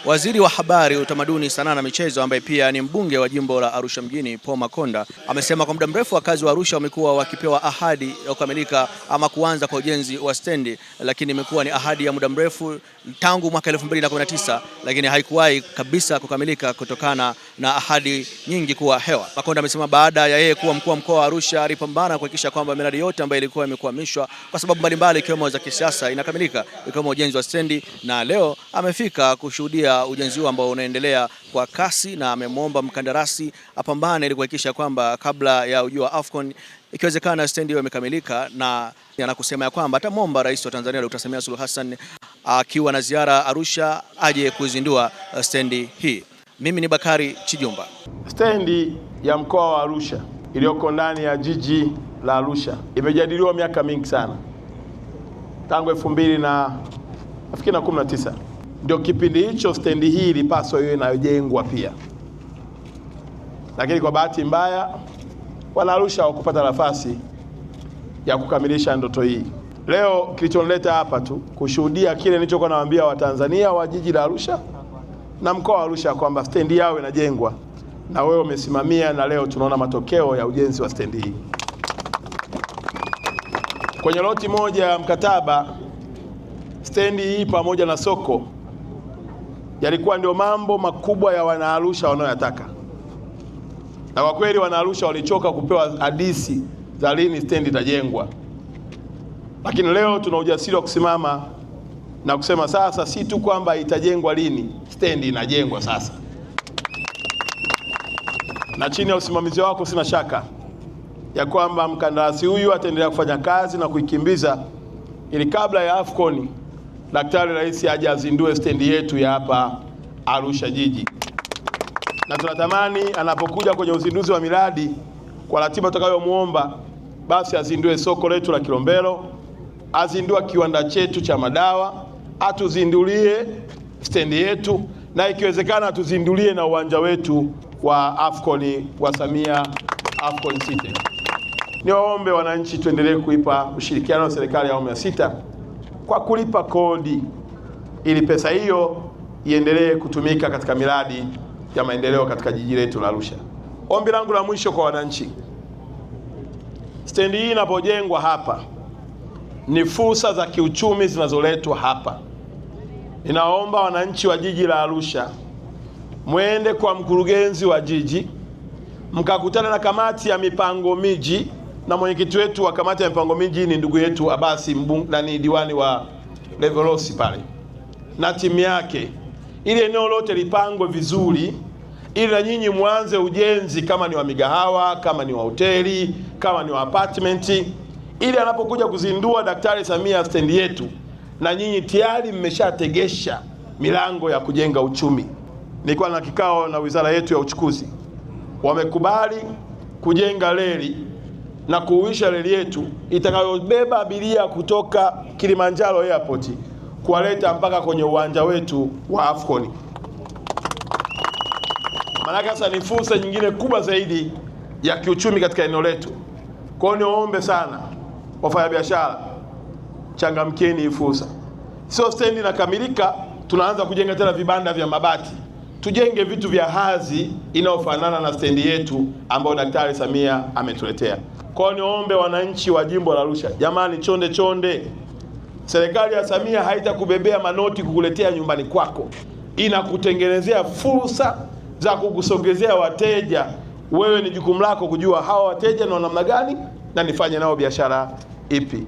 Waziri wa Habari, Utamaduni, Sanaa na Michezo ambaye pia ni mbunge wa jimbo la Arusha mjini, Paul Makonda, amesema kwa muda mrefu wakazi wa Arusha wamekuwa wakipewa ahadi ya kukamilika ama kuanza kwa ujenzi wa stendi, lakini imekuwa ni ahadi ya muda mrefu tangu mwaka 2019, lakini haikuwahi kabisa kukamilika kutokana na ahadi nyingi kuwa hewa. Makonda amesema baada ya yeye kuwa mkuu wa mkoa wa Arusha alipambana kuhakikisha kwamba miradi yote ambayo ilikuwa imekwamishwa kwa sababu mbalimbali ikiwemo za kisiasa inakamilika, ikiwemo ujenzi wa stendi, na leo amefika kushuhudia ujenzi huu ambao unaendelea kwa kasi, na amemwomba mkandarasi apambane ili kuhakikisha kwamba kabla ya ujio wa AFCON ikiwezekana stendi hiyo imekamilika, na anakusema ya kwamba atamwomba Rais wa Tanzania Dr. Samia Suluhu Hassan akiwa na ziara Arusha aje kuzindua stendi hii. Mimi ni Bakari Chijumba. Stendi ya mkoa wa Arusha iliyoko ndani ya jiji la Arusha imejadiliwa miaka mingi sana, tangu 2019 ndio kipindi hicho stendi hii ilipaswa iwe inajengwa pia, lakini kwa bahati mbaya wana Arusha hawakupata nafasi ya kukamilisha ndoto hii. Leo kilichonileta hapa tu kushuhudia kile nilichokuwa nawaambia Watanzania wa jiji la Arusha na mkoa wa Arusha kwamba stendi yao inajengwa, na wewe umesimamia, na leo tunaona matokeo ya ujenzi wa stendi hii. Kwenye loti moja ya mkataba, stendi hii pamoja na soko yalikuwa ndio mambo makubwa ya wana Arusha wanayoyataka, na kwa kweli wana Arusha walichoka kupewa hadithi za lini stendi itajengwa. Lakini leo tuna ujasiri wa kusimama na kusema sasa si tu kwamba itajengwa lini, stendi inajengwa sasa. Na chini ya usimamizi wako sina shaka ya kwamba mkandarasi huyu ataendelea kufanya kazi na kuikimbiza ili kabla ya AFCON Daktari Rais aje azindue stendi yetu ya hapa Arusha jiji. Na tunatamani anapokuja kwenye uzinduzi wa miradi kwa ratiba tutakayomuomba, basi azindue soko letu la Kilombero, azindue kiwanda chetu cha madawa, atuzindulie stendi yetu, na ikiwezekana atuzindulie na uwanja wetu wa AFCON wa Samia AFCON City. Niwaombe wananchi tuendelee kuipa ushirikiano wa serikali ya awamu ya 6 kwa kulipa kodi ili pesa hiyo iendelee kutumika katika miradi ya maendeleo katika jiji letu la Arusha. Ombi langu la mwisho kwa wananchi, stendi hii inapojengwa hapa ni fursa za kiuchumi zinazoletwa hapa. Ninaomba wananchi wa jiji la Arusha mwende kwa mkurugenzi wa jiji, mkakutana na kamati ya mipango miji, na mwenyekiti wetu wa kamati ya mipango miji ni ndugu yetu Abasi na ni diwani wa Levelosi pale na timu yake, ili eneo lote lipangwe vizuri, ili na nyinyi muanze ujenzi, kama ni wa migahawa, kama ni wa hoteli, kama ni wa apartment, ili anapokuja kuzindua Daktari Samia stendi yetu, na nyinyi tayari mmeshategesha milango ya kujenga uchumi. Nilikuwa na kikao na wizara yetu ya uchukuzi, wamekubali kujenga reli na kuuisha reli yetu itakayobeba abiria kutoka Kilimanjaro Airport kuwaleta mpaka kwenye uwanja wetu wa AFCON. Maana sasa ni fursa nyingine kubwa zaidi ya kiuchumi katika eneo letu. Kwa hiyo niombe sana wafanyabiashara, changamkeni hii fursa. Sio stendi inakamilika tunaanza kujenga tena vibanda vya mabati. Tujenge vitu vya hadhi inayofanana na stendi yetu ambayo Daktari Samia ametuletea. Kwa hiyo niombe wananchi wa jimbo la Arusha, jamani, chonde chonde. Serikali ya Samia haitakubebea manoti kukuletea nyumbani kwako, inakutengenezea fursa za kukusogezea wateja. Wewe ni jukumu lako kujua hawa wateja ni wa namna gani na nifanye nao biashara ipi.